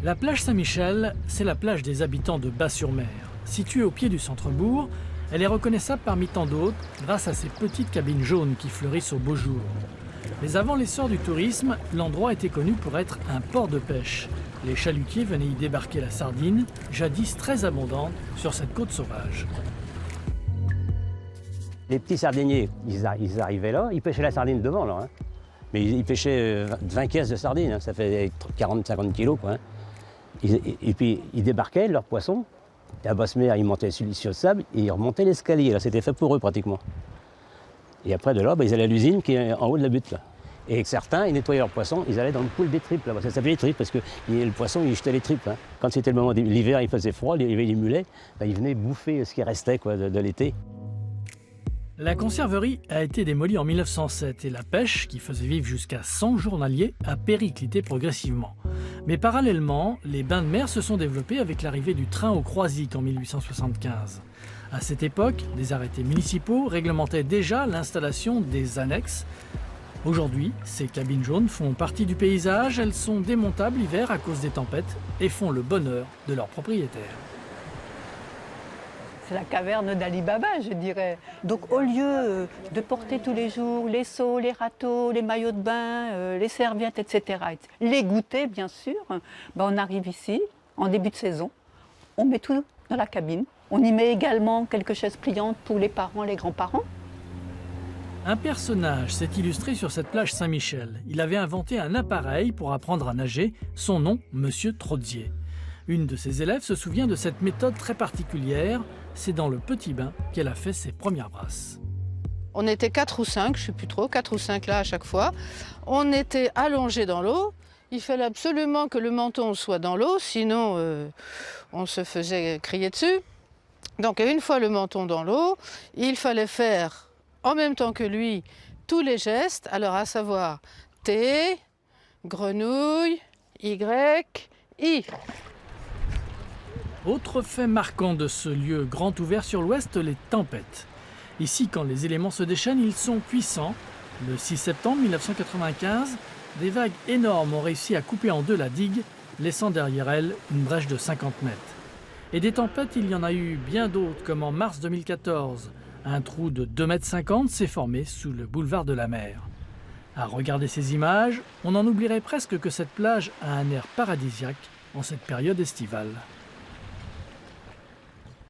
La plage Saint-Michel, c'est la plage des habitants de Bas-sur-Mer. Située au pied du centre-bourg, elle est reconnaissable parmi tant d'autres grâce à ses petites cabines jaunes qui fleurissent au beau jour. Mais avant l'essor du tourisme, l'endroit était connu pour être un port de pêche. Les chalutiers venaient y débarquer la sardine, jadis très abondante sur cette côte sauvage. Les petits sardiniers, ils arrivaient là, ils pêchaient la sardine devant là. Hein. Mais ils pêchaient 20 caisses de sardines, hein, ça fait 40-50 kilos. Quoi, hein. Et puis ils débarquaient leurs poissons, et à basse mer, ils montaient sur le sable et ils remontaient l'escalier. Là, c'était fait pour eux pratiquement. Et après de là, ils allaient à l'usine qui est en haut de la butte. Là. Et avec certains, ils nettoyaient leurs poissons, ils allaient dans le pool des tripes. Là. Ça s'appelait les tripes parce que le poisson, il jetait les tripes. Hein. Quand c'était le moment de l'hiver, il faisait froid, il y avait les mulets, ils venaient bouffer ce qui restait quoi, de l'été. La conserverie a été démolie en 1907 et la pêche, qui faisait vivre jusqu'à 100 journaliers, a périclité progressivement. Mais parallèlement, les bains de mer se sont développés avec l'arrivée du train au Croisic en 1875. À cette époque, des arrêtés municipaux réglementaient déjà l'installation des annexes. Aujourd'hui, ces cabines jaunes font partie du paysage, elles sont démontables l'hiver à cause des tempêtes et font le bonheur de leurs propriétaires. C'est la caverne d'Ali Baba, je dirais. Donc au lieu de porter tous les jours les seaux, les râteaux, les maillots de bain, les serviettes, etc., les goûter bien sûr, on arrive ici, en début de saison, on met tout dans la cabine. On y met également quelques chaises pliantes pour les parents, les grands-parents. Un personnage s'est illustré sur cette plage Saint-Michel. Il avait inventé un appareil pour apprendre à nager, son nom, Monsieur Trodzier. Une de ses élèves se souvient de cette méthode très particulière. C'est dans le petit bain qu'elle a fait ses premières brasses. On était 4 ou 5, je ne sais plus trop, 4 ou 5 là à chaque fois. On était allongés dans l'eau. Il fallait absolument que le menton soit dans l'eau, sinon on se faisait crier dessus. Donc une fois le menton dans l'eau, il fallait faire en même temps que lui tous les gestes, alors à savoir T, grenouille, Y, I. Autre fait marquant de ce lieu grand ouvert sur l'ouest, les tempêtes. Ici, quand les éléments se déchaînent, ils sont puissants. Le 6 septembre 1995, des vagues énormes ont réussi à couper en deux la digue, laissant derrière elle une brèche de 50 mètres. Et des tempêtes, il y en a eu bien d'autres, comme en mars 2014. Un trou de 2,50 m s'est formé sous le boulevard de la Mer. À regarder ces images, on en oublierait presque que cette plage a un air paradisiaque en cette période estivale.